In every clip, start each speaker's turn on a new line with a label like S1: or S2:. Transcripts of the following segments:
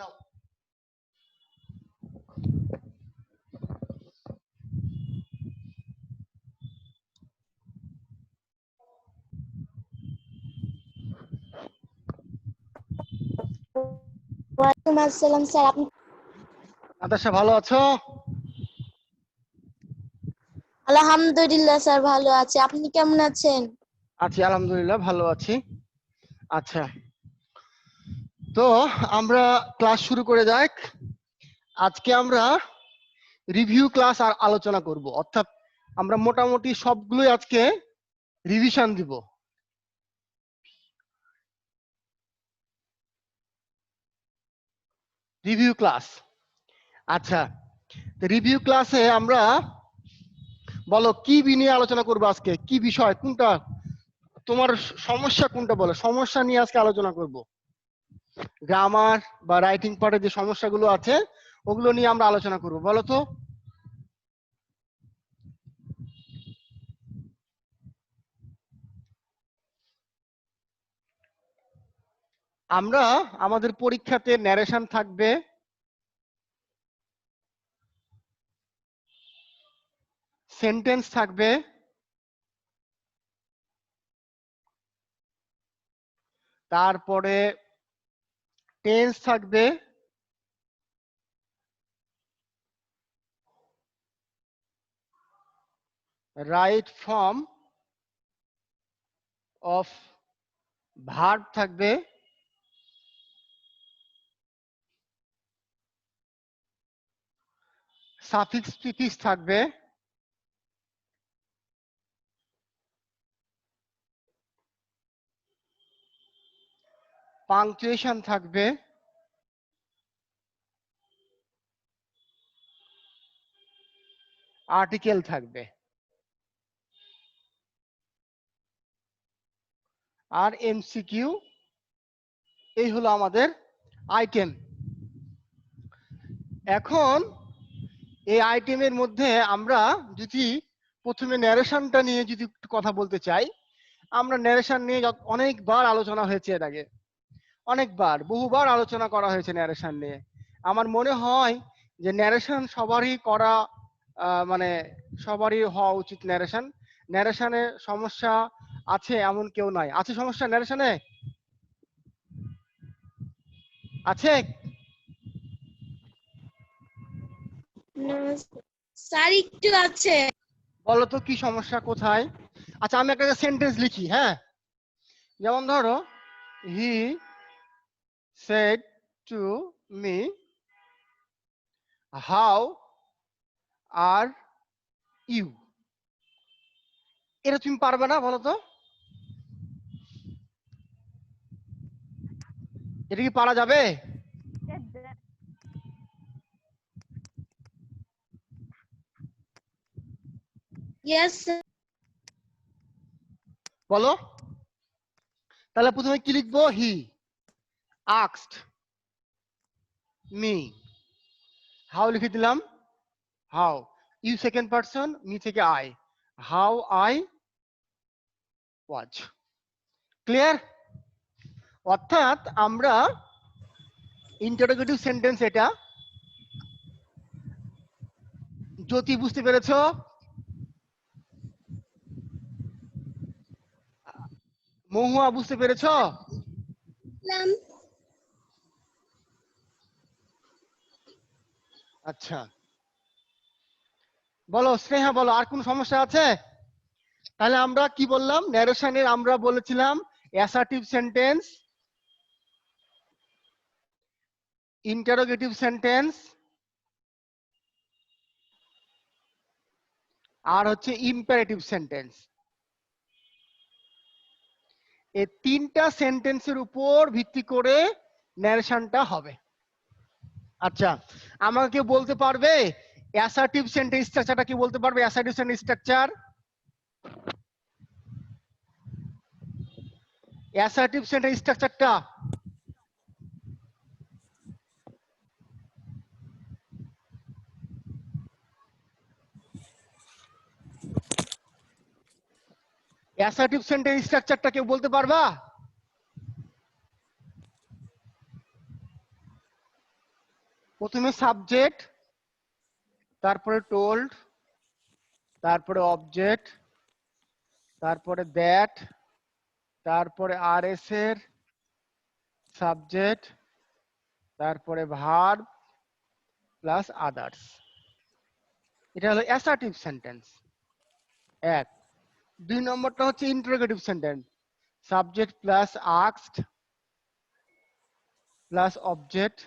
S1: নাও।
S2: ওয়ালাইকুম আসসালাম স্যার, আপনি?
S1: নাতাশা ভালো আছো?
S2: আলহামদুলিল্লাহ স্যার, ভালো আছে। আপনি কেমন আছেন?
S1: আছি আলহামদুলিল্লাহ, ভালো আছি। আচ্ছা, তো আমরা ক্লাস শুরু করে যাক। আজকে আমরা রিভিউ ক্লাস আর আলোচনা করব, অর্থাৎ আমরা মোটামুটি সবগুলোই আজকে রিভিশন দিব। Review class. আচ্ছা, রিভিউ ক্লাসে আমরা বলো কি নিয়ে আলোচনা করবো আজকে, কি বিষয়, কোনটা তোমার সমস্যা, কোনটা বলো, সমস্যা নিয়ে আজকে আলোচনা করব। গ্রামার বা রাইটিং পার্টে যে সমস্যাগুলো আছে ওগুলো নিয়ে আমরা আলোচনা করব, বলো তো। আমরা আমাদের পরীক্ষাতে ন্যারেশন থাকবে, সেন্টেন্স থাকবে, তারপরে টেন্স থাকবে, রাইট ফর্ম অফ ভার্ব থাকবে, সাফিক্স প্রিফিক্স থাকবে, পাংচুয়েশন থাকবে, আর্টিকেল থাকবে, আর এমসিকিউ। এই হলো আমাদের আইটেম। এখন এই আইটেমের মধ্যে আমরা যদি প্রথমে ন্যারেশনটা নিয়ে যদি একটু কথা বলতে চাই, আমরা ন্যারেশন নিয়ে অনেকবার আলোচনা হয়েছে, এর আগে অনেকবার বহুবার আলোচনা করা হয়েছে ন্যারেশন নিয়ে। আমার মনে হয় যে ন্যারেশন সবারই করা, মানে সবারই হওয়া উচিত। ন্যারেশনে সমস্যা আছে এমন কেউ নাই। আছে সমস্যা ন্যারেশনে? আছে?
S2: স্যার একটু আছে।
S1: বলো তো কি সমস্যা, কোথায়? আচ্ছা, আমি একটা সেন্টেন্স লিখি, হ্যাঁ। যেমন ধরো, he said to me, how are you. এটা তুমি পারবে না, বলো তো? এটা কি পারা যাবে?
S2: Yes sir.
S1: বলো। তাহলে প্রথমে কি লিখবো? He asked me. হাউ লিখে দিলাম, how. You second person, me থেকে I, how I was. Clear? অর্থাৎ আমরা ইন্টারোগেটিভ সেন্টেন্স, এটা জ্যোতি বুঝতে পেরেছো? মহুয়া বুঝতে পেরেছো? আচ্ছা, বলো স্নেহা, বলো আর কোন সমস্যা আছে? তাহলে আমরা কি বললাম ন্যারেশনের? আমরা বলেছিলাম অ্যাসার্টিভ সেন্টেন্স, ইন্টারোগেটিভ সেন্টেন্স, আর হচ্ছে ইম্পারেটিভ সেন্টেন্স। এই তিনটা সেন্টেন্সের উপর ভিত্তি করে ন্যারেশনটা হবে। আচ্ছা, আমাকে কেউ বলতে পারবে অ্যাসার্টিভ সেন্টেন্স স্ট্রাকচারটা? কি বলতে পারবে assertive sentence structure? Assertive sentence স্ট্রাকচারটা অ্যাসার্টিভ সেন্টেন্স স্ট্রাকচারটা কেউ বলতে পারবা? প্রথমে সাবজেক্ট, তারপরে টোল্ড, তারপরে অবজেক্ট, তারপরে দ্যাট, তারপরে আরএস এর সাবজেক্ট, তারপরে ভার্ব প্লাস আদার্স। এটা হলো অ্যাসার্টিভ সেন্টেন্স এক। 2 নম্বরটা হচ্ছে interrogative sentence, subject plus asked plus object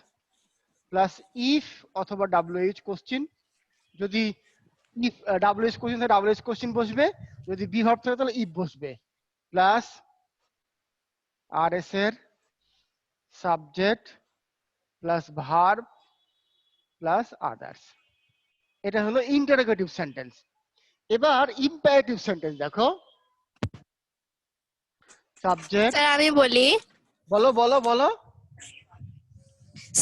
S1: plus if অথবা ডব্লিউএইচ কোশ্চেন। যদি ইফ ডব্লিউএইচ কোশ্চেন থাকে ডব্লিউএইচ কোশ্চেন বসবে, যদি বি ভার্ব থাকে তাহলে ইফ বসবে, প্লাস আরএস এর subject plus verb plus others. এটা হলো ইন্টারোগেটিভ সেন্টেন্স। এবার ইম্পারেটিভ সেন্টেন্স দেখো, সাবজেক্ট,
S3: স্যার আমি বলি,
S1: বলো বলো বলো।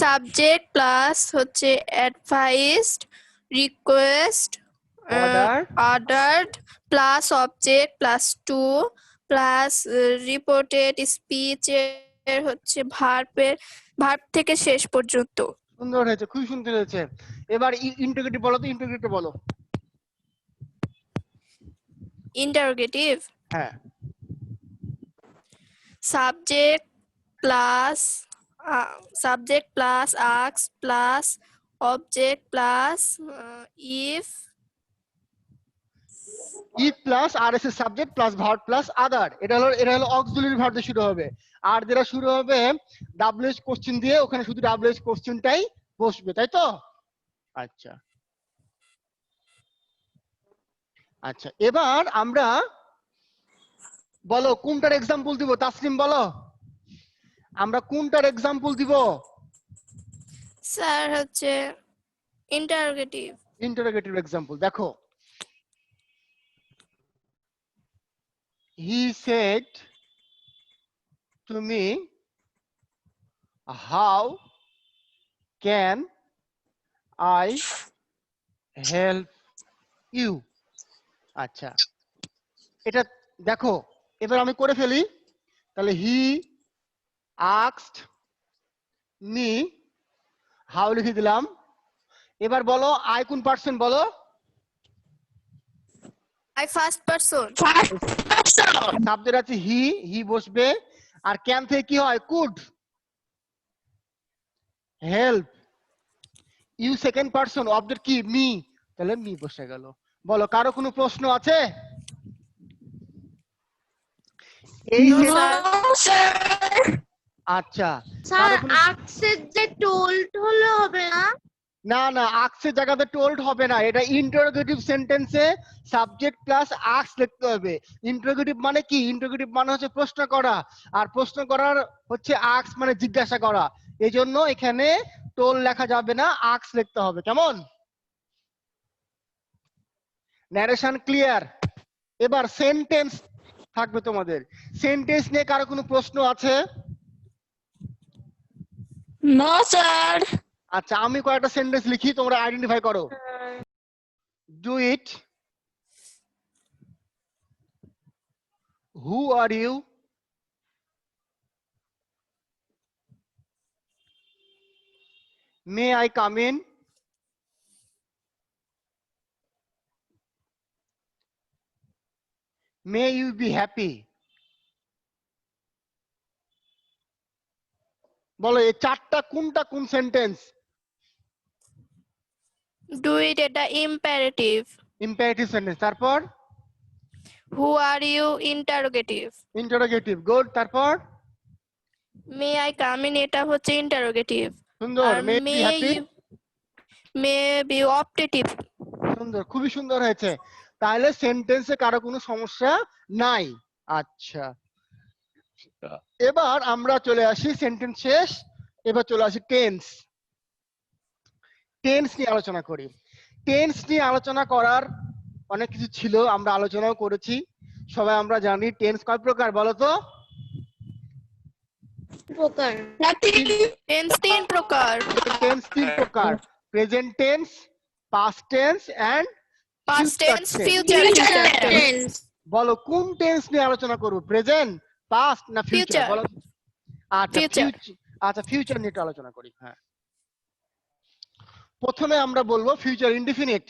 S3: সাবজেক্ট প্লাস হচ্ছে advised, request,
S1: Ordered.
S3: Ordered plus object plus to plus reported speech এর হচ্ছে ভার্ব থেকে শেষ পর্যন্ত।
S1: সুন্দর হয়েছে, খুব সুন্দর হয়েছে। এবার ইন্টারোগেটিভ বলো তো, ইন্টারোগেটিভ বলো।
S3: ইন্টারোগেটিভ,
S1: হ্যাঁ,
S3: subject plus ask plus object plus if
S1: if plus RS এর subject plus verb plus other. এটা হলো অক্সিলারি ভার্ব দিয়ে শুরু হবে। আর যেটা শুরু হবে ডব্লিউএইচ কোশ্চেন দিয়ে, ওখানে শুধু ডব্লিউএইচ কোশ্চেনটাই বসবে, তাই তো? আচ্ছা আচ্ছা, এবার আমরা বলো কোনটার এক্সাম্পল দিব? তাসলিম বলো, আমরা কোনটার এক্সাম্পল দিব?
S3: স্যার হচ্ছে ইন্টারোগেটিভ।
S1: ইন্টারোগেটিভ এক্সাম্পল দেখো, he said to me, how can I help you? আচ্ছা, এটা দেখো, এবার আমি করে ফেলি। তাহলে হি আস্কড মি, হাউ লিখে দিলাম। এবার বলো আই কোন পার্সন বলো?
S3: I first person.
S1: সাবজেক্ট আছে হি বসবে, আর ক্যান থেকে কি হয়? Could. Help, you second person, object কি? মি, তাহলে মি বসে গেল। বলো কারো কোনো প্রশ্ন আছে? এই আচ্ছা,
S2: স্যার আক্সের যে টোল্ড হলে হবে না?
S1: না না, আক্সের জায়গাতে টোল্ড হবে না। এটা ইন্টারোগেটিভ সেন্টেন্সে সাবজেক্ট প্লাস আক্স লিখতে হবে। ইন্টারোগেটিভ মানে কি? ইন্টারোগেটিভ মানে হচ্ছে প্রশ্ন করা, আর প্রশ্ন করার হচ্ছে আক্স মানে জিজ্ঞাসা করা। এই জন্য এখানে টোল লেখা যাবে না, আক্স লিখতে হবে। কেমন? Narration clear? এবার সেন্টেন্স থাকবে তোমাদের। সেন্টেন্স নিয়ে কারো কোনো প্রশ্ন আছে?
S2: No sir.
S1: আচ্ছা, আমি কয়েকটা সেন্টেন্স লিখি, তোমরা আইডেন্টিফাই করো। Do it, who are you, may I come in, may you be happy. বলো এই চারটা কোনটা কোন সেন্টেন্স?
S3: ডু ইট এটা ইম্পারেটিভ।
S1: Imperative sentence. তারপর
S3: who are you interrogative.
S1: Interrogative, good. তারপর
S3: মে আই কাম ইন এটা হচ্ছে ইন্টারোগেটিভ।
S1: সুন্দর,
S3: আর
S1: may
S3: may
S1: be happy,
S3: may be optative.
S1: সুন্দর, খুবই সুন্দর হয়েছে। তাহলে সেন্টেন্সে কারো কোনো সমস্যা নাই। আচ্ছা, এবার আমরা চলে আসি, সেন্টেন্স শেষ, এবার চলে আসি টেন্স। টেন্স নিয়ে আলোচনা করি। টেন্স নিয়ে আলোচনা করার অনেক কিছু ছিল, আমরা আলোচনাও করেছি। সবাই আমরা জানি টেন্স কয় প্রকার বলো তো?
S2: প্রকার
S3: টেন্স তিন প্রকার।
S1: টেন্স তিন প্রকার, present tense, past tense and
S3: past tense, future tense.
S1: বলো কোন টেন্স নিয়ে আলোচনা করব? প্রেজেন্ট, পাস্ট না ফিউচার?
S3: Future.
S1: বলো। আচ্ছা
S3: Future.
S1: আচ্ছা, ফিউচার নিয়ে একটু আলোচনা করি। হ্যাঁ, প্রথমে আমরা বলবো ফিউচার ইনডিফিনিট।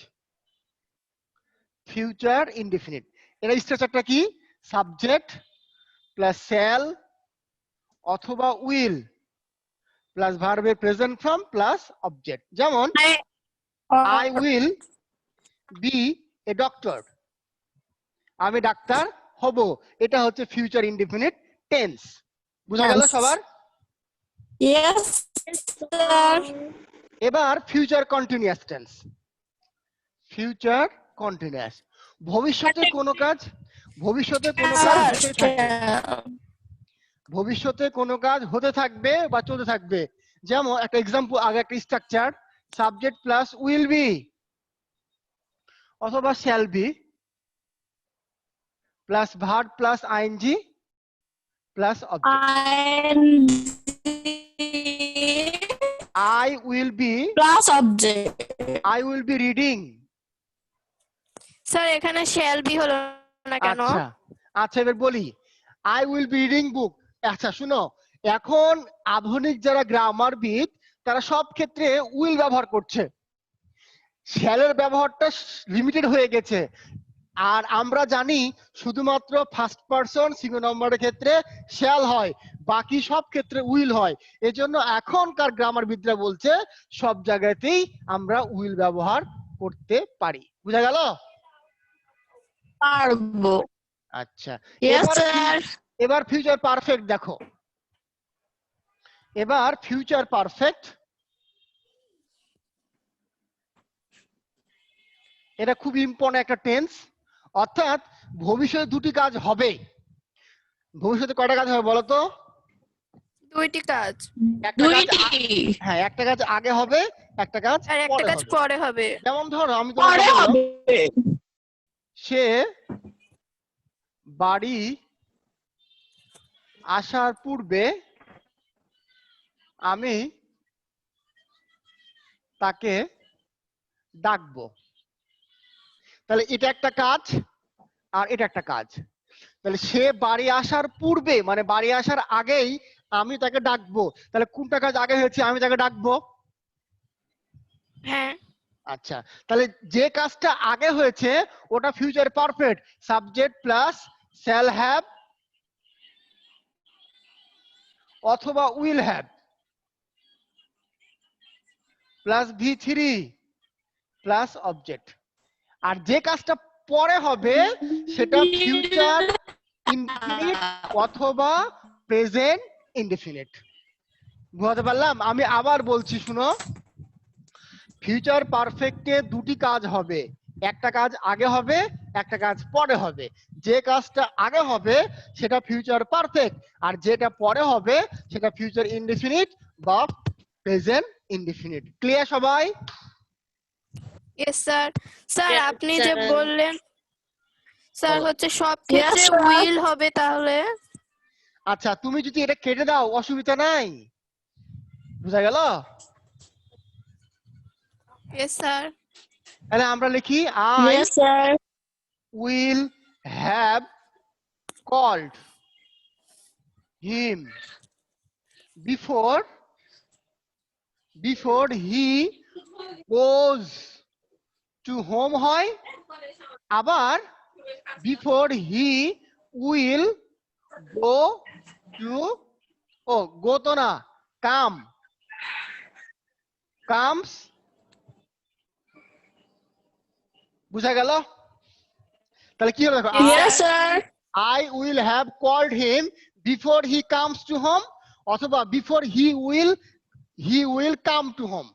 S1: ফিউচার ইনডিফিনিট এর স্ট্রাকচারটা কি? সাবজেক্ট প্লাস শ্যাল অথবা উইল প্লাস ভার্বের প্রেজেন্ট ফর্ম প্লাস অবজেক্ট। যেমন I will B a doctor, আমি ডাক্তার হব, এটা হচ্ছে ফিউচার ইনডিফিনিট টেন্স। বুঝা গেল সবার?
S3: Yes, sir.
S1: এবার future continuous tense. Future continuous ভবিষ্যতে কোনো কাজ, ভবিষ্যতে কোনো কাজ হতেই থাকবে, ভবিষ্যতে কোনো কাজ হতে থাকবে বা চলতে থাকবে। যেমন একটা এক্সাম্পল, আগে একটা structure subject plus will be অথবা shall be plus verb plus ING plus object. I will be
S3: Plus object.
S1: I will be reading.
S3: Sir এখানে shall be হলো না কেন?
S1: আচ্ছা আচ্ছা এবার বলি I will be reading book। আচ্ছা শুনো, এখন আধুনিক যারা গ্রামারবিদ তারা সব ক্ষেত্রে উইল ব্যবহার করছে, শ্যালের ব্যবহারটা লিমিটেড হয়ে গেছে। আর আমরা জানি শুধুমাত্র ফার্স্ট পারসন সিঙ্গুলার নাম্বারের ক্ষেত্রে শ্যাল হয়, বাকি সব ক্ষেত্রে উইল হয়। এজন্য এখনকার গ্রামারবিদরা বলছে সব জায়গাতেই আমরা উইল ব্যবহার করতে পারি। বুঝা গেল?
S3: পারবো।
S1: আচ্ছা
S3: Yes, sir.
S1: এবার ফিউচার পারফেক্ট দেখো। এবার ফিউচার পারফেক্ট এটা খুব ইম্পর্টেন্ট একটা টেন্স, অর্থাৎ ভবিষ্যতে দুটি কাজ হবে। ভবিষ্যতে কয়টা কাজ হবে বলো তো?
S3: দুইটি কাজ।
S1: একটা কাজ হ্যাঁ একটা কাজ আগে হবে, একটা কাজ
S3: আর একটা কাজ পরে হবে।
S1: যেমন ধরো আমি তোমাকে বললাম সে বাড়ি আসার পূর্বে আমি তাকে ডাকবো। তাহলে এটা একটা কাজ আর এটা একটা কাজ। তাহলে সে বাড়ি আসার পূর্বে মানে বাড়ি আসার আগেই আমি তাকে ডাকবো। তাহলে কোনটা কাজ আগে হয়েছে? আমি তাকে ডাকবো।
S3: হ্যাঁ।
S1: আচ্ছা তাহলে যে কাজটা আগে হয়েছে ওটা future perfect, subject plus shall have অথবা will have plus V3 plus object. আর যে কাজটা পরে হবে সেটা ফিউচার ইনডিফিনিট অথবা প্রেজেন্ট ইনডিফিনিট। বুঝতে পারলাম? আমি আবার বলছি শুনো, ফিউচার পারফেক্টে দুটি কাজ হবে, একটা কাজ আগে হবে একটা কাজ পরে হবে। যে কাজটা আগে হবে সেটা ফিউচার পারফেক্ট, আর যেটা পরে হবে সেটা ফিউচার ইনডিফিনিট বা প্রেজেন্ট ইনডিফিনিট। ক্লিয়ার সবাই?
S3: Yes, sir. স্যার
S2: Yes,
S3: আপনি
S2: sir.
S3: যে বললেন স্যার
S1: বলো।
S3: হচ্ছে সব ক্ষেত্রে
S2: Yes, sir.
S3: উইল হবে তাহলে?
S1: আচ্ছা তুমি যদি এটা কেটে দাও অসুবিধা নাই। বুঝা গেল?
S3: Yes, sir.
S1: তাহলে আমরা লিখি I
S2: Yes, sir.
S1: will have called him before he goes to home হয়, আবার before he will go to go তো না comes। বুঝা গেল? তাহলে কি হলো দেখো
S2: Yes, sir.
S1: I will have called him before he comes to home অথবা before he will come to home।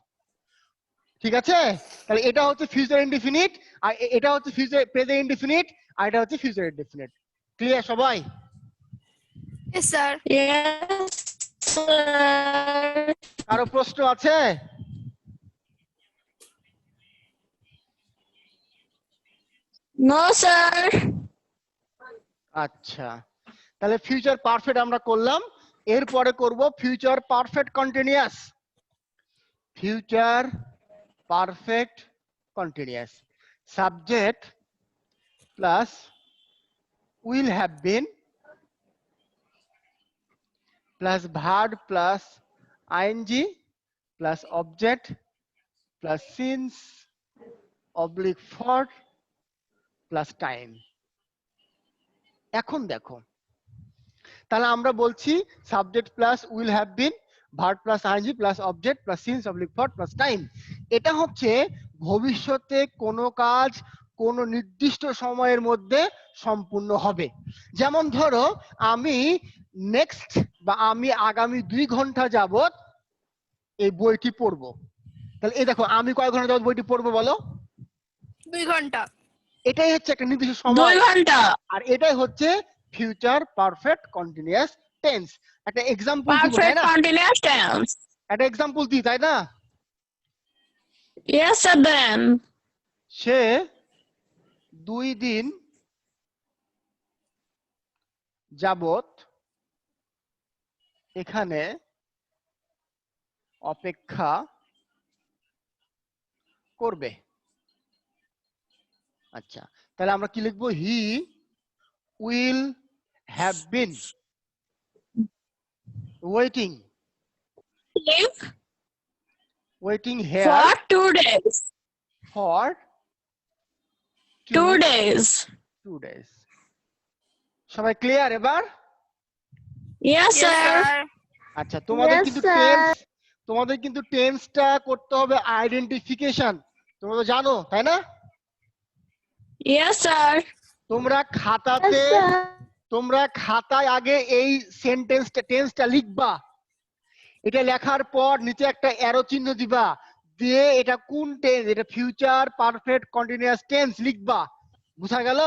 S1: ঠিক আছে? তাহলে এটা হচ্ছে ফিউচার ইনডিফিনিট আর এটা হচ্ছে ফিউচার প্রেজেন্ট ইনডিফিনিট আর এটা হচ্ছে ফিউচার ইনডিফিনিট। ক্লিয়ার সবাই?
S3: Yes, sir.
S2: Yes, sir.
S1: কারো প্রশ্ন আছে?
S2: No, sir.
S1: আচ্ছা তাহলে ফিউচার পারফেক্ট আমরা করলাম, এরপরে করব future perfect continuous. Future perfect continuous subject plus will have been plus verb plus ING plus object plus since oblique for plus time. এখন দেখো, তাহলে আমরা বলছি subject plus will have been, verb plus ING plus object plus since oblique for plus time. এটা হচ্ছে ভবিষ্যতে কোনো কাজ কোনো নির্দিষ্ট সময়ের মধ্যে সম্পূর্ণ হবে। যেমন ধরো আমি নেক্সট বা আমি আগামী 2 ঘন্টা যাবত এই বইটি পড়বো। তাহলে এই দেখো আমি কয় ঘন্টা যাবত বইটি পড়বো বলো?
S3: 2 ঘন্টা।
S1: এটাই হচ্ছে একটা নির্দিষ্ট
S2: 2
S1: সময়,
S2: ঘন্টা।
S1: আর এটাই হচ্ছে ফিউচার পারফেক্ট কন্টিনিউয়াস টেন্স। একটা এক্সাম্পল দিব, তাই
S2: Perfect
S1: না?
S2: continuous tense.
S1: একটা এক্সাম্পল দিই, তাই না?
S2: Yes, sir, then.
S1: সে 2 দিন যাবত এখানে অপেক্ষা করবে। আচ্ছা, তাহলে আমরা কি লিখবো? He will have been waiting
S2: Live
S1: here
S2: for 2 days.
S1: For
S2: 2 days.
S1: 2 days। সবাই ক্লিয়ার এবার?
S2: Yes,
S3: Yes,
S2: sir.
S3: sir.
S1: আচ্ছা, তোমাদের
S2: Yes,
S1: কিন্তু
S2: sir.
S1: টেন্সটা করতে হবে আইডেন্টিফিকেশন, তোমরা তো জানো, তাই না?
S2: Yes, sir.
S1: তোমরা খাতায় আগে এই টেন্সটা লিখবা। এটা লেখার পর নিচে একটা অ্যারো চিহ্ন দিবা, দিয়ে এটা কোন টেন্স, এটা ফিউচার পারফেক্ট কন্টিনিউয়াস টেন্স লিখবা। বুঝা গেল?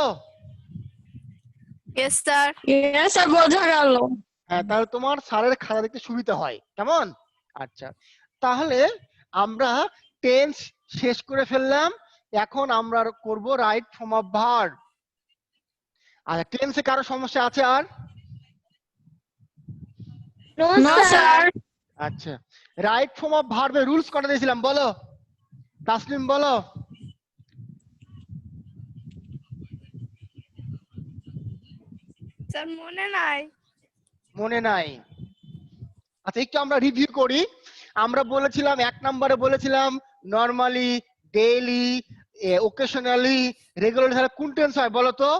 S3: Yes, sir.
S2: Yes, sir, বোঝা গেল।
S1: হ্যাঁ, তাহলে তোমার স্যারের খাতা দেখতে সুবিধা হয়, কেমন? আচ্ছা, তাহলে আমরা টেন্স শেষ করে ফেললাম। এখন আমরা করব রাইট ফর্ম অফ ভার্ব। আচ্ছা, টেন্সে কারো সমস্যা আছে আর?
S2: No, sir.
S1: আচ্ছা, রাইট ফর্ম অফ ভার্বের রুলস কটা দিয়েছিলাম বলো? তাসলিম বলো।
S3: স্যার মনে নাই।
S1: মনে নাই? আচ্ছা, একটু আমরা রিভিউ করি। আমরা বলেছিলাম 1 নম্বরে বলেছিলাম নরমালি, ডেইলি, ওকেশনালি, রেগুলারলি। তাহলে কোন টেন্স হয় বলো তো?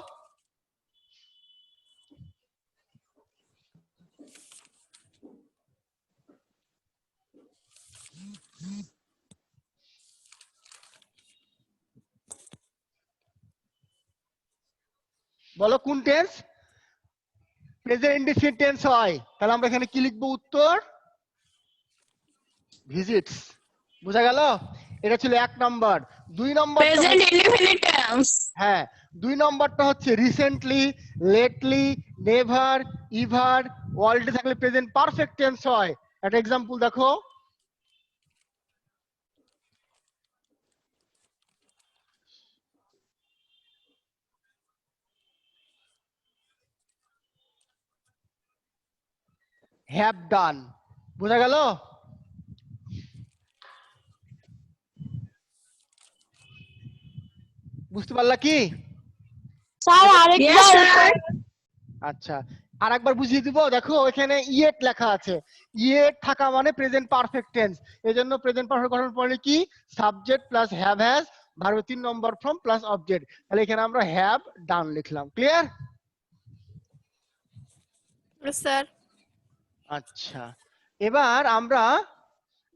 S1: বলো কোন টেন্স প্রেজেন্ট ইনডিফিনিট টেন্স হয়? তাহলে আমরা এখানে কি লিখবো উত্তর? ভিজিটস। বুঝা গেল? এটা ছিল 1 নম্বর। 2 নম্বর,
S2: Present indefinite tense.
S1: হ্যাঁ, 2 নম্বরটা হচ্ছে রিসেন্টলি, লেটলি, নেভার, ইভার, অলরেডি থাকলে প্রেজেন্ট পারফেক্ট টেন্স হয়। একটা এক্সাম্পল দেখো। Have done. বুঝা গেল? বুঝতে পারলা কি?
S2: স্যার আরেকবার।
S1: আচ্ছা, আরেকবার বুঝিয়ে দিব। দেখো এখানে ইয়েট লেখা আছে, ইয়েট থাকা মানে প্রেজেন্ট পারফেক্ট টেন্স। এজন্য প্রেজেন্ট পারফেক্ট গঠন পড়লে কি? সাবজেক্ট প্লাস হ্যাভ হ্যাজ, ভার্বের 3 নম্বর ফর্ম প্লাস অবজেক্ট। তাহলে এখানে আমরা হ্যাভ ডান লিখলাম। ক্লিয়ার?
S3: Yes, sir.
S1: আচ্ছা, এবার আমরা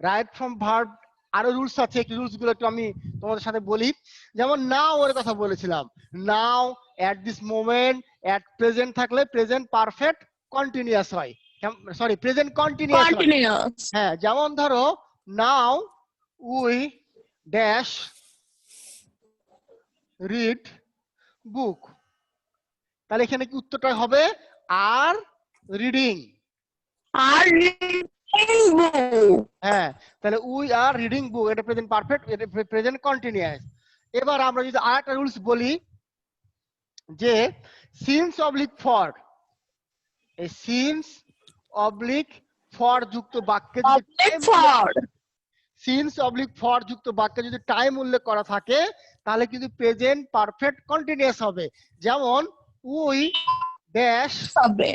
S1: রাইট ফ্রম ভার্ব আরো রুলস আছে, একটু রুলস গুলো একটু আমি তোমাদের সাথে বলি। যেমন নাও এর কথা বলেছিলাম, now, at this moment, at present থাকলে প্রেজেন্ট পারফেক্ট কন্টিনিউয়াস হয়, সরি প্রেজেন্ট কন্টিনিউয়াস হয়।
S2: Continuous.
S1: হ্যাঁ, যেমন ধরো now we dash read book. তাহলে এখানে কি উত্তরটা হবে? Are reading.
S2: Are reading book.
S1: হ্যাঁ, তাহলে উই আর রিডিং বুক, এটা প্রেজেন্ট পারফেক্ট, এটা প্রেজেন্ট কন্টিনিউয়াস। এবার আমরা যদি আরেকটা রুলস বলি যে সিন্স অবলিক ফর, এই সিন্স অবলিক ফর যুক্ত বাক্যে যদি
S2: Public for.
S1: Since oblique for যুক্ত বাক্যে যদি টাইম উল্লেখ করা থাকে তাহলে কিন্তু প্রেজেন্ট পারফেক্ট কন্টিনিউয়াস হবে। যেমন উই ড্যাশ
S2: হবে।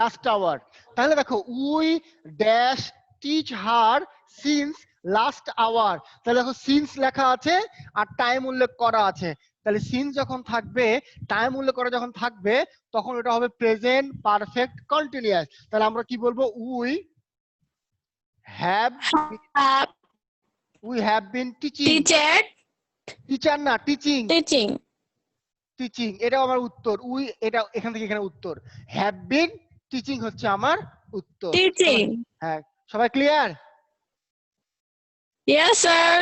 S1: Last hour. তাহলে দেখো we dash teach her since last hour, তাহলে দেখো সিন্স লেখা আছে আর টাইম উল্লেখ করা আছে। তাহলে সিন্স যখন থাকবে, টাইম উল্লেখ করা যখন থাকবে, তখন এটা হবে প্রেজেন্ট পারফেক্ট কন্টিনিউয়াস। তাহলে আমরা কি বলবো? We have been teaching.
S2: Teacher
S1: teacher না, টিচিং।
S2: টিচিং
S1: টিচিং এটাও আমার উত্তর। উই এটা এখান থেকে এখানে উত্তর। হ্যাভ বিন টিচিং হচ্ছে আমার উত্তর।
S2: টিচিং
S1: হ্যাঁ, সবাই ক্লিয়ার?
S2: ইয়েস স্যার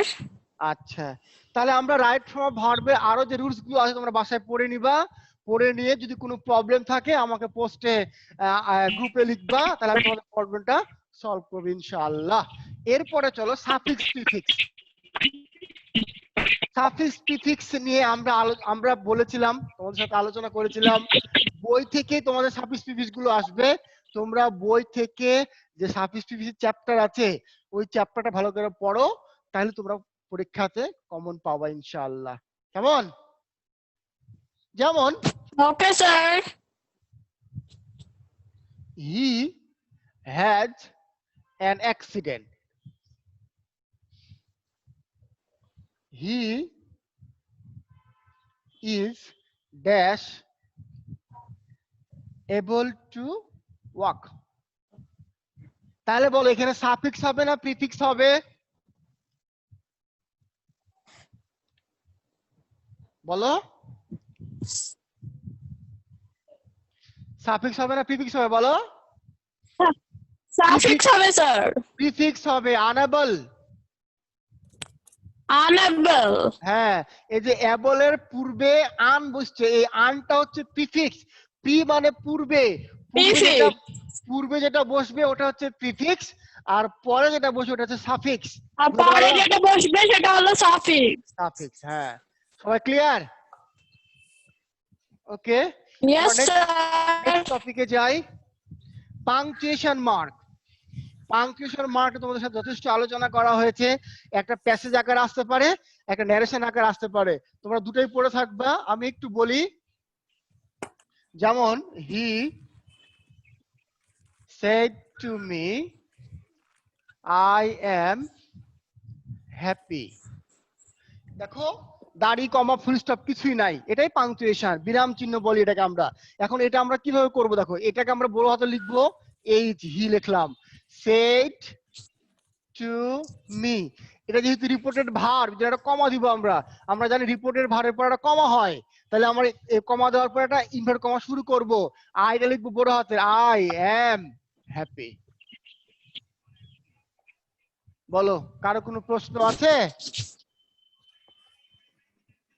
S1: আচ্ছা, তাহলে আমরা রাইট ফর্ম অফ ভার্বে আরো যে রুলস গুলো আছে তোমরা বাসায় পড়ে নিবা। পড়ে নিয়ে যদি কোনো প্রবলেম থাকে আমাকে পোস্টে গ্রুপে লিখবা, তাহলে আমি তোমাদের প্রবলেমটা সলভ করব ইনশাআল্লাহ। এরপরে চলো সাফিক্স প্রিফিক্স। সাফিক্স প্রিফিক্স নিয়ে আমরা বলেছিলাম, তোমাদের সাথে আলোচনা করেছিলাম, বই থেকে তোমাদের সাফিক্স প্রিফিক্স গুলো আসবে। তোমরা বই থেকে যে সাফিক্স প্রিফিক্স চ্যাপ্টার আছে ওই চ্যাপ্টারটা ভালো করে পড়ো, তাহলে তোমরা পরীক্ষাতে কমন পাবা ইনশাআল্লাহ। কেমন? যেমন
S2: okay sir
S1: he has an accident. He is dash able to walk. তাহলে বলো এখানে সাফিক্স হবে না প্রিফিক্স হবে? বলো, সাফিক্স হবে না প্রিফিক্স হবে? বলো।
S2: সাফিক্স হবে স্যার
S1: প্রিফিক্স হবে আনাবল।
S2: আনাবল
S1: হ্যাঁ, এই যে অ্যাবলের পূর্বে আন বসছে, এই আনটা হচ্ছে প্রিফিক্স। প্রি মানে পূর্বে, পূর্বে যেটা বসবে ওটা হচ্ছে প্রিফিক্স, আর পরে যেটা বসবে ওটা হচ্ছে সাফিক্স।
S2: আর পরে যেটা বসবে সেটা হলো সাফিক্স
S1: সাফিক্স, হ্যাঁ। সবাই ক্লিয়ার? ওকে,
S2: ইয়েস স্যার
S1: নেক্সট টপিকে যাই। Punctuation mark. পাংচুয়েশন মার্ক তোমাদের সাথে যথেষ্ট আলোচনা করা হয়েছে। একটা প্যাসেজ আকারে আসতে পারে, একটা ন্যারেশন আকারে আসতে পারে, তোমরা দুটোই পড়ে থাকবা। আমি একটু বলি, যেমন হি said to me I am happy। দেখো দাড়ি কমা ফুল স্টপ কিছুই নাই, এটাই পাংচুয়েশন, বিরাম চিহ্ন বলি এটাকে আমরা। এখন এটা আমরা কিভাবে করব? দেখো এটাকে আমরা বড় হাতে লিখবো, এই হি লিখলাম, said to me। এটা যেহেতু রিপোর্টেড ভার্ব, যেটা কমা দিব আমরা, আমরা জানি রিপোর্টেড ভার্বের পর একটা কমা হয়, তাহলে আমরা এই কমা দেওয়ার পর একটা ইনভার্ট কমা শুরু করব। আইটা লিখবো বড় হাতের, আই এম হ্যাপি। বলো, কারো কোনো প্রশ্ন আছে?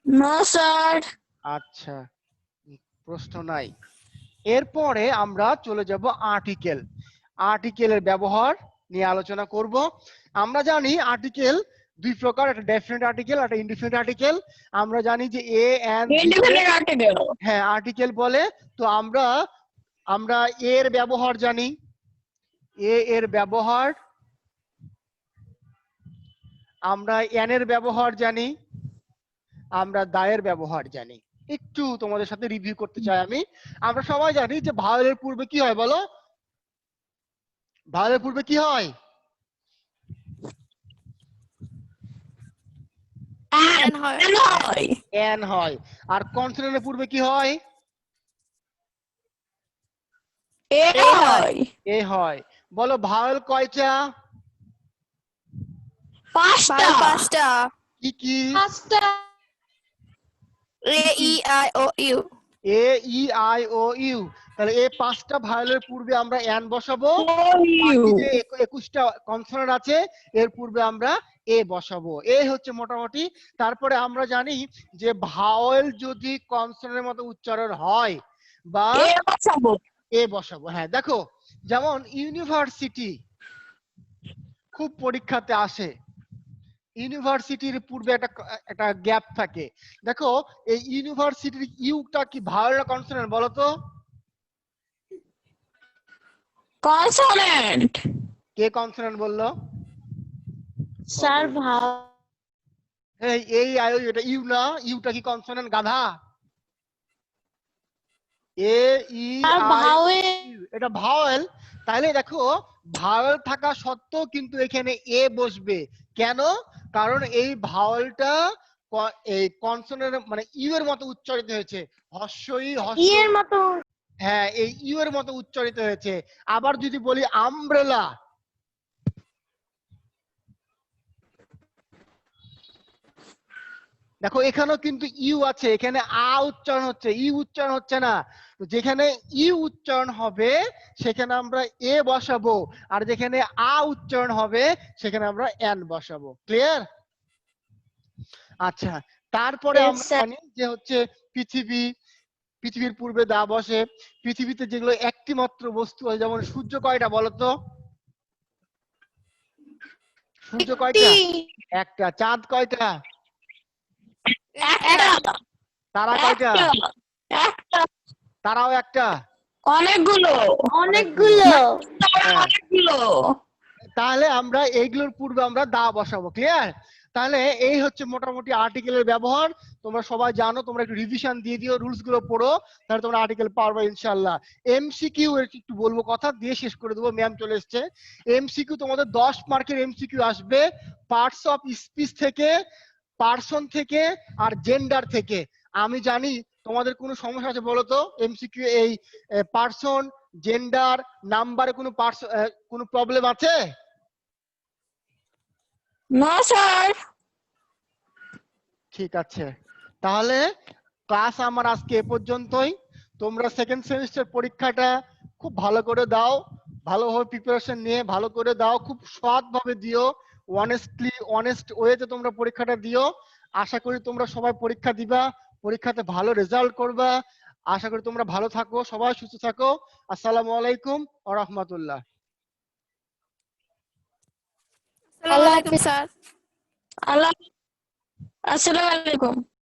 S2: নো স্যার
S1: আচ্ছা, প্রশ্ন নাই। এরপরে আমরা চলে যাব আর্টিকেল। আর্টিকেলের ব্যবহার নিয়ে আলোচনা করব। আমরা জানি আর্টিকেল দুই প্রকার, একটা ডেফিনিট আর্টিকেল, একটা ইনডিফিনিট আর্টিকেল। আমরা জানি যে এ এন্ড
S2: ইন্ডিপেন্ডেন্ট আর্টিকেল
S1: হ্যাঁ আর্টিকেল বলে। তো আমরা এর ব্যবহার জানি, এর ব্যবহার। আমরা এন এর ব্যবহার জানি, আমরা দায়ের ব্যবহার জানি। একটু তোমাদের সাথে রিভিউ করতে চাই আমি। আমরা সবাই জানি যে ভাওয়েলের পূর্বে কি হয়? বলো, ভাওয়েলের পূর্বে কি হয়?
S3: এন হয়।
S1: এন হয়। আর কনসোনেন্টের পূর্বে কি হয়?
S2: এ হয়
S1: এ হয়। বলো ভাওয়েল কয়টা?
S2: পাঁচটা
S3: পাঁচটা।
S1: কি কি?
S3: A E I O U.
S1: A E I O U. তাহলে এই পাঁচটা ভাওয়েলের পূর্বে আমরা এন বসাবো।
S2: ইউ
S1: বাকি যে 21টা কনসোনেন্ট আছে এর পূর্বে আমরা এ বসাবো। এই হচ্ছে মোটামুটি। তারপরে আমরা জানি যে ভাওয়েল যদি কনসোনেন্টের মতো উচ্চারণ হয় বা
S2: এ বসাবো
S1: এ বসাবো। হ্যাঁ, দেখো যেমন ইউনিভার্সিটি খুব পরীক্ষাতে আসে, ইউনিভার্সিটির পূর্বে একটা গ্যাপ থাকে। দেখো এই ইউনিভার্সিটির ইউটা কি ভাওয়েল না কনসোনেন্ট বলো তো?
S2: কনসোনেন্ট
S1: কে কনসোনেন্ট বললো?
S2: স্যার ভাও
S1: এই আয়ু এটা ইউ না? ইউটা কি কনসোনেন্ট গাধা? এ ই
S2: আর
S1: আই
S2: ভাওয়েল
S1: ইউ, এটা ভাওয়েল। তাহলে দেখো ভাওয়েল থাকা সত্ত্বেও কিন্তু এখানে এ বসবে কেন? কারণ এই ভাওয়েলটা এই কনসোনেন্ট মানে ইউ এর মতো উচ্চারিত হয়েছে। হস্যই হস্য,
S2: এর মতো।
S1: হ্যাঁ এই ইউ এর মতো উচ্চারিত হয়েছে। আবার যদি বলি আমব্রেলা, দেখো এখানেও কিন্তু ইউ আছে, এখানে আ উচ্চারণ হচ্ছে, ই উচ্চারণ হচ্ছে না। তো যেখানে ই উচ্চারণ হবে সেখানে আমরা এ বসাবো, আর যেখানে আ উচ্চারণ হবে সেখানে আমরা এন বসাবো। ক্লিয়ার? আচ্ছা, তারপরে
S2: Yes,
S1: আমরা
S2: sir.
S1: জানি যে হচ্ছে পৃথিবী, পৃথিবীর পূর্বে দা বসে। পৃথিবীতে যেগুলো একটি মাত্র বস্তু হয়, যেমন সূর্য কয়টা বলতো? সূর্য কয়টা? একটা। চাঁদ কয়টা?
S3: একটা।
S1: তারা কয়টা? তারাও একটা।
S2: অনেকগুলো।
S1: অনেকগুলো। হ্যাঁ,
S2: অনেকগুলো।
S1: তাহলে আমরা এইগুলোর পূর্বে আমরা দা বসাবো। ক্লিয়ার? তাহলে এই হচ্ছে মোটামুটি আর্টিকেলের ব্যবহার। তোমরা সবাই জানো, তোমরা একটু রিভিশন দিয়ে দিও, রুলস গুলো পড়ো, তাহলে তোমরা আর্টিকেল পারবে ইনশাআল্লাহ। এমসিকিউ এর একটু বলবো, কথা দিয়ে শেষ করে দেবো, ম্যাম চলে এসেছে। এমসিকিউ তোমাদের 10 মার্কের এমসিকিউ আসবে পার্টস অফ স্পিচ থেকে, পার্সন থেকে, আর জেন্ডার থেকে। আমি জানি তোমাদের কোনো সমস্যা আছে বলো তো এমসিকিউ এই পার্সন, জেন্ডার, নাম্বারে কোনো প্রবলেম আছে?
S2: না স্যার।
S1: ঠিক আছে, তাহলে ক্লাস আমার আজকে এ পর্যন্তই। তোমরা সেকেন্ড সেমিস্টার পরীক্ষাটা খুব ভালো করে দাও, ভালোভাবে প্রিপারেশন নিয়ে ভালো করে দাও, খুব সৎভাবে দিও, অনেস্ট ওয়েতে তোমরা পরীক্ষাটা দিও। আশা করি তোমরা সবাই পরীক্ষা দিবা, পরীক্ষাতে ভালো রেজাল্ট করবা। আশা করি তোমরা ভালো থাকো, সবাই সুস্থ থাকো। আসসালামু আলাইকুম ওয়া রাহমাতুল্লাহ।
S3: আসসালামু আলাইকুম স্যার।
S2: আল্লাহ। আসসালামু আলাইকুম।